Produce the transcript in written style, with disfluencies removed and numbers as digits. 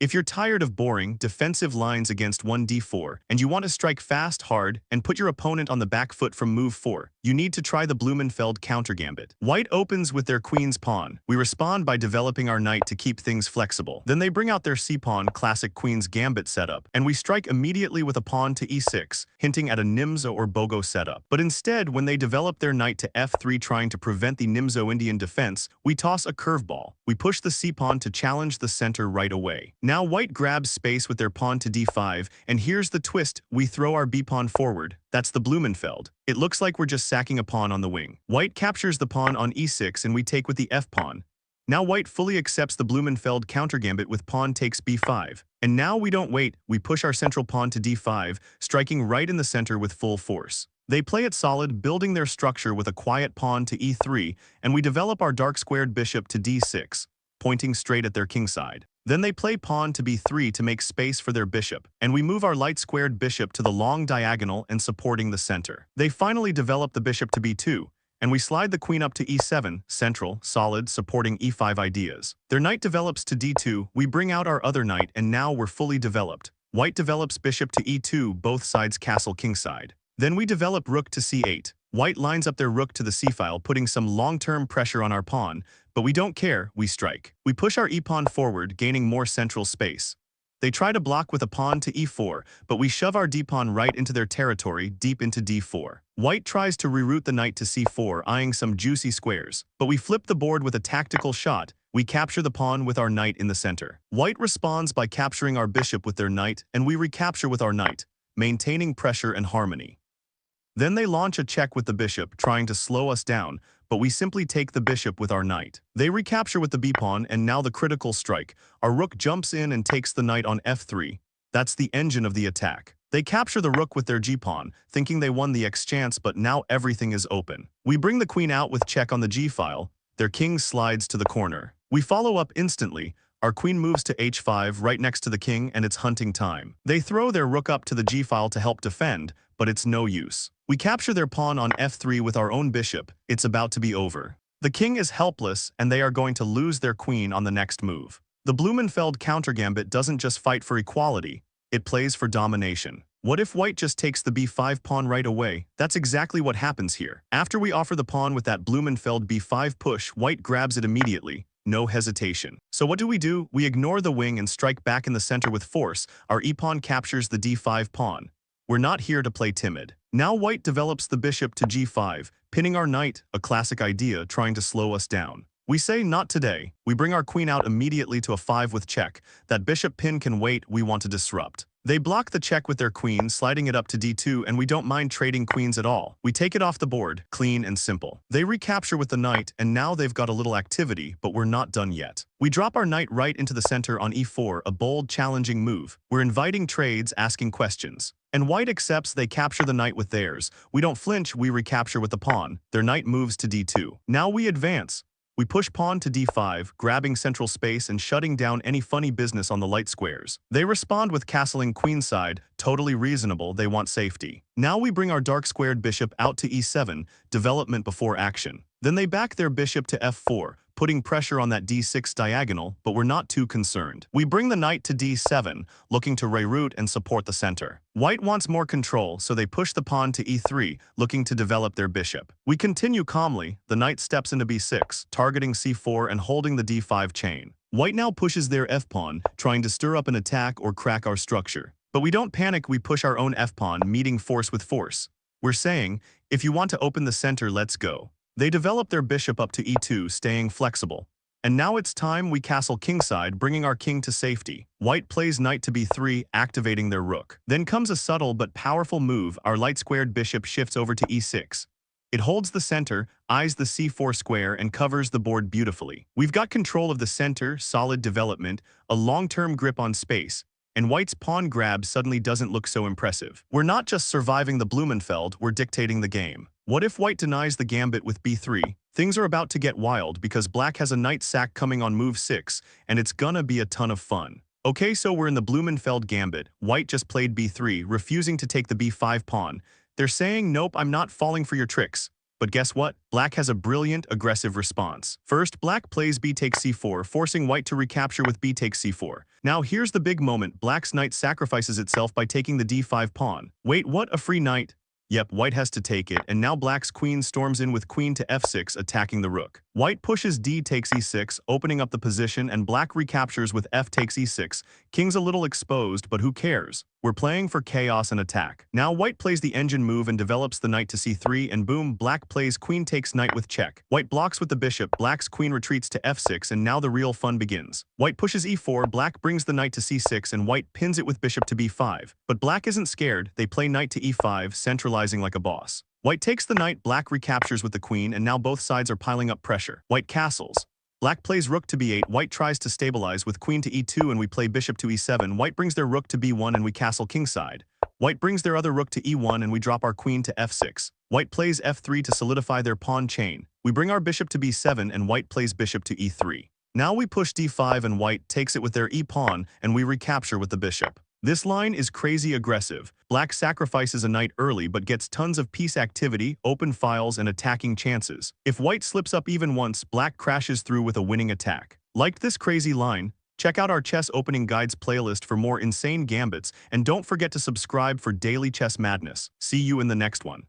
If you're tired of boring, defensive lines against 1d4, and you want to strike fast, hard, and put your opponent on the back foot from move 4, you need to try the Blumenfeld Countergambit. White opens with their queen's pawn. We respond by developing our knight to keep things flexible. Then they bring out their c-pawn, classic queen's gambit setup, and we strike immediately with a pawn to e6, hinting at a Nimzo or Bogo setup. But instead, when they develop their knight to f3 trying to prevent the Nimzo-Indian defense, we toss a curveball. We push the c-pawn to challenge the center right away. Now white grabs space with their pawn to d5, and here's the twist, we throw our b-pawn forward. That's the Blumenfeld. It looks like we're just sacking a pawn on the wing. White captures the pawn on e6 and we take with the f-pawn. Now white fully accepts the Blumenfeld countergambit with pawn takes b5. And now we don't wait, we push our central pawn to d5, striking right in the center with full force. They play it solid, building their structure with a quiet pawn to e3, and we develop our dark-squared bishop to d6, pointing straight at their kingside. Then they play pawn to b3 to make space for their bishop, and we move our light-squared bishop to the long diagonal and supporting the center. They finally develop the bishop to b2, and we slide the queen up to e7, central, solid, supporting e5 ideas. Their knight develops to d2, we bring out our other knight, and now we're fully developed. White develops bishop to e2, both sides castle kingside. Then we develop rook to c8. White lines up their rook to the c-file, putting some long-term pressure on our pawn, but we don't care, we strike. We push our e-pawn forward, gaining more central space. They try to block with a pawn to e4, but we shove our d-pawn right into their territory, deep into d4. White tries to reroute the knight to c4, eyeing some juicy squares, but we flip the board with a tactical shot. We capture the pawn with our knight in the center. White responds by capturing our bishop with their knight, and we recapture with our knight, maintaining pressure and harmony. Then they launch a check with the bishop, trying to slow us down, but we simply take the bishop with our knight. They recapture with the b-pawn, and now the critical strike. Our rook jumps in and takes the knight on f3. That's the engine of the attack. They capture the rook with their g-pawn, thinking they won the x-chance, but now everything is open. We bring the queen out with check on the g-file. Their king slides to the corner. We follow up instantly. Our queen moves to h5 right next to the king, and it's hunting time. They throw their rook up to the g-file to help defend, but it's no use. We capture their pawn on f3 with our own bishop. It's about to be over. The king is helpless, and they are going to lose their queen on the next move. The Blumenfeld countergambit doesn't just fight for equality, it plays for domination. What if white just takes the b5 pawn right away? That's exactly what happens here. After we offer the pawn with that Blumenfeld b5 push, white grabs it immediately. No hesitation. So what do? We ignore the wing and strike back in the center with force. Our e-pawn captures the d5 pawn. We're not here to play timid. Now white develops the bishop to g5, pinning our knight, a classic idea trying to slow us down. We say not today. We bring our queen out immediately to a 5 with check. That bishop pin can wait, we want to disrupt. They block the check with their queen, sliding it up to d2, and we don't mind trading queens at all. We take it off the board, clean and simple. They recapture with the knight, and now they've got a little activity, but we're not done yet. We drop our knight right into the center on e4, a bold, challenging move. We're inviting trades, asking questions. And white accepts, they capture the knight with theirs. We don't flinch, we recapture with the pawn. Their knight moves to d2. Now we advance. We push pawn to d5, grabbing central space and shutting down any funny business on the light squares. They respond with castling queenside, totally reasonable, they want safety. Now we bring our dark-squared bishop out to e7, development before action. Then they back their bishop to f4, putting pressure on that d6 diagonal, but we're not too concerned. We bring the knight to d7, looking to reroute and support the center. White wants more control, so they push the pawn to e3, looking to develop their bishop. We continue calmly. The knight steps into b6, targeting c4 and holding the d5 chain. White now pushes their f-pawn, trying to stir up an attack or crack our structure. But we don't panic, we push our own f-pawn, meeting force with force. We're saying, if you want to open the center, let's go. They develop their bishop up to e2, staying flexible. And now it's time we castle kingside, bringing our king to safety. White plays knight to b3, activating their rook. Then comes a subtle but powerful move. Our light-squared bishop shifts over to e6. It holds the center, eyes the c4 square, and covers the board beautifully. We've got control of the center, solid development, a long-term grip on space, and white's pawn grab suddenly doesn't look so impressive. We're not just surviving the Blumenfeld, we're dictating the game. What if white denies the gambit with b3? Things are about to get wild because black has a knight sack coming on move 6, and it's gonna be a ton of fun. Okay, so we're in the Blumenfeld gambit. White just played b3, refusing to take the b5 pawn. They're saying, nope, I'm not falling for your tricks. But guess what? Black has a brilliant, aggressive response. First, black plays b takes c4, forcing white to recapture with b takes c4. Now here's the big moment. Black's knight sacrifices itself by taking the d5 pawn. Wait, what? A free knight? Yep, white has to take it, and now black's queen storms in with queen to f6, attacking the rook. White pushes d takes e6, opening up the position, and black recaptures with f takes e6. King's a little exposed, but who cares? We're playing for chaos and attack. Now white plays the engine move and develops the knight to c3, and boom, black plays queen takes knight with check. White blocks with the bishop, black's queen retreats to f6, and now the real fun begins. White pushes e4, black brings the knight to c6, and white pins it with bishop to b5. But black isn't scared, they play knight to e5, centralizing like a boss. White takes the knight, black recaptures with the queen, and now both sides are piling up pressure. White castles. Black plays rook to b8, white tries to stabilize with queen to e2, and we play bishop to e7. White brings their rook to b1 and we castle kingside. White brings their other rook to e1 and we drop our queen to f6. White plays f3 to solidify their pawn chain. We bring our bishop to b7 and white plays bishop to e3. Now we push d5 and white takes it with their e-pawn and we recapture with the bishop. This line is crazy aggressive. Black sacrifices a knight early but gets tons of piece activity, open files, and attacking chances. If white slips up even once, black crashes through with a winning attack. Liked this crazy line? Check out our Chess Opening Guides playlist for more insane gambits, and don't forget to subscribe for daily chess madness. See you in the next one.